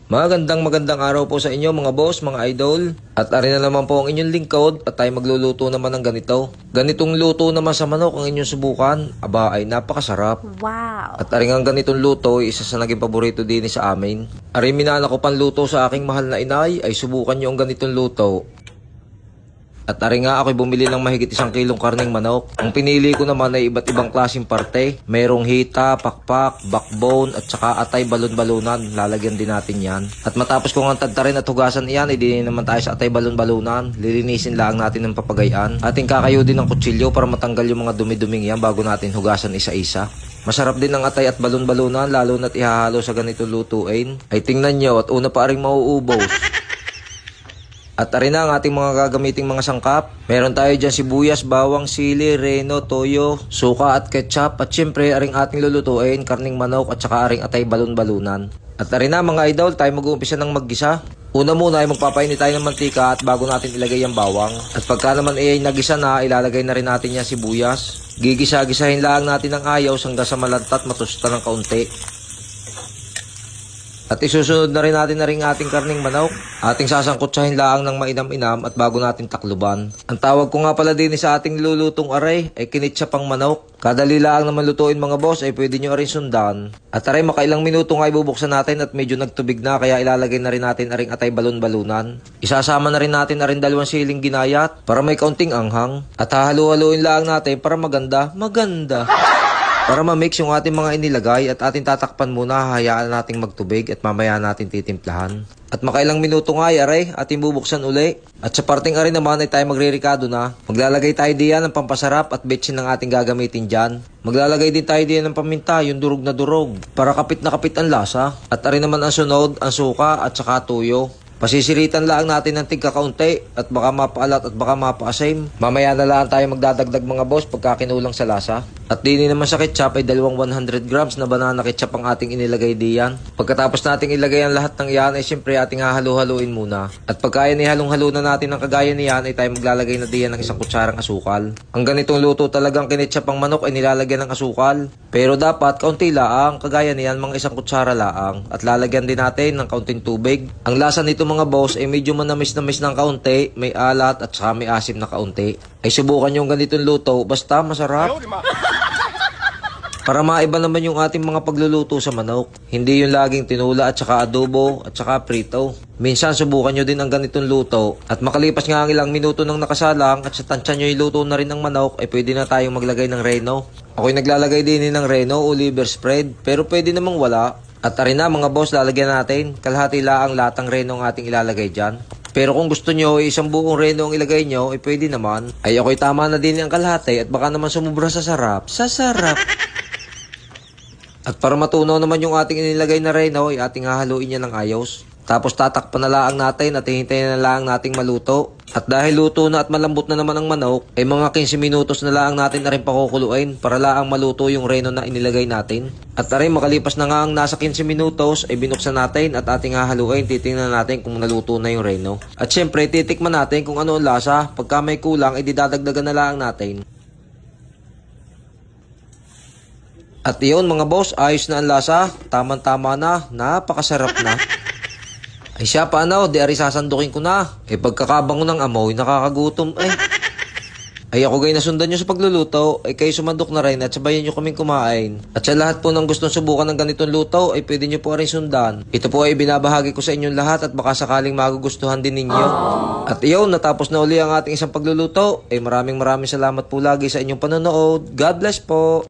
Magandang araw po sa inyo mga boss, mga idol. At ari na naman po ang inyong lingkod at tayo magluluto naman ng ganito. Ganitong luto naman sa manok ang inyong subukan. Aba ay napakasarap. Wow! At ari nga ganitong luto ay isa sa naging paborito din sa amin. Ari minana ko panluto sa aking mahal na inay ay subukan nyo ang ganitong luto. At ari nga ako'y bumili ng mahigit 1 kilong karneng manok. Ang pinili ko naman ay iba't ibang klaseng parte. Merong hita, pakpak, backbone, at saka atay balon-balunan. Lalagyan din natin yan. At matapos kong ang tadtarin at hugasan iyan, ay din naman tayo sa atay balon-balunan. Lilinisin lang natin ng papagayan. Ating kakayo din ng kutsilyo para matanggal yung mga dumi-duming yan bago natin hugasan isa-isa. Masarap din ang atay at balon-balunan lalo na't ihahalo sa ganito lutuin. Ay tingnan nyo at una pa ring mauubos. At ari na ang ating mga gagamiting mga sangkap. Meron tayo dyan sibuyas, bawang, sili, reno, toyo, suka at ketchup. At syempre aring ating lulutuin, karning manok at saka aring atay balon-balunan. At ari na mga idol, tayo mag-uumpisa ng maggisa. Una muna ay magpapainit tayo ng mantika at bago natin ilagay ang bawang. At pagka naman ay nagisa na, ilalagay na rin natin yung sibuyas. Gigisa-gisahin lang natin ang ayaw hanggang sa malantat matusta ng kaunti. At isusunod na rin natin ating karning manok. Ating sasangkutsahin lang ng mainam-inam at bago natin takluban. Ang tawag ko nga pala din sa ating nilulutong aray ay kinitsapang manok. Kadali lang naman lutuin mga boss ay pwede nyo rin sundan. At aray makailang minuto nga ibubuksan natin at medyo nagtubig na kaya ilalagay na rin natin aring atay balon-balunan. Isasama na rin natin aring 2 siling ginayat para may kaunting anghang. At hahalu-haluin lang natin para maganda. Para ma-mix yung ating mga inilagay at ating tatakpan muna, hayaan nating magtubig at mamaya natin titimplahan. At makailang minuto nga ay aray, ating bubuksan uli. At sa parting aray naman ay tayo magre-ricado na. Maglalagay tayo diyan ng pampasarap at betsin ng ating gagamitin dyan. Maglalagay din tayo diyan ng paminta, yung durog na durog, para kapit na kapit ang lasa. At aray naman ang sunod, ang suka at saka tuyo. Pasisiritan lang natin ng tigkakaunti at baka mapaalat at baka mapaasim. Mamaya na lang tayo magdadagdag mga boss pagka kinulang sa lasa. At dini naman sa ketchup ay 100 grams na banana ketchup ang ating inilagay diyan. Pagkatapos nating ilagay ang lahat ng iyan ay siyempre ating hahalu-haluin muna. At pagka yan ihalong-halo na natin ng kagaya niyan ay tayo maglalagay na diyan ng 1 kutsarang asukal. Ang ganitong luto talagang kinetchup ang manok ay nilalagyan ng asukal. Pero dapat kaunti laang, kagaya niyan mga 1 kutsara laang. At lalagyan din natin ng kaunting tubig. Ang lasa nito mga boss ay medyo manamis-namis ng kaunti, may alat at saka may asim na kaunti. Ay subukan yung ganitong luto, basta masarap. Para maiba naman yung ating mga pagluluto sa manok. Hindi yung laging tinula at saka adobo at saka prito. Minsan subukan nyo din ang ganitong luto. At makalipas nga ang ilang minuto nang nakasalang at sa tansya nyo iluto na rin ng manok, ay pwede na tayong maglagay ng reno. Ako'y naglalagay din ng reno o liver spread, pero pwede namang wala. At arin na mga boss, lalagyan natin. Kalahati lang ang latang reno ang ating ilalagay dyan. Pero kung gusto nyo, isang buong reno ang ilagay nyo, ay pwede naman. Ay ako'y tama na din ang kalahati at baka naman sumubra sa sarap. Sa sarap! At para matunaw naman yung ating inilagay na reno, ay ating hahaluin niya ng ayos. Tapos tatakpan na lang natin at hihintayin na lang nating maluto. At dahil luto na at malambot na naman ang manok, ay mga 15 minutos na lang natin na rin pakukuluin para lang maluto yung reno na inilagay natin. At aray makalipas na nga ang nasa 15 minutos, ay binuksan natin at ating hahaluin, titingnan natin kung naluto na yung reno. At syempre titikman natin kung ano ang lasa, pagka may kulang ay didadagdagan na lang natin. At iyon mga boss, ayos na ang lasa, tamang-tama na, napakasarap na. Ay siya paano, di ari sasandukin ko na. Pagkakabango ng amoy, nakakagutom Ay ako gay nasundan nyo sa pagluluto, ay kayo sumandok na rin at sabayan nyo kaming kumain. At sa lahat po ng gustong subukan ng ganitong luto, ay pwede nyo po rin sundan. Ito po ay binabahagi ko sa inyong lahat at baka sakaling magugustuhan din ninyo. At iyon, natapos na uli ang ating isang pagluluto. Ay maraming salamat po lagi sa inyong panonood. God bless po!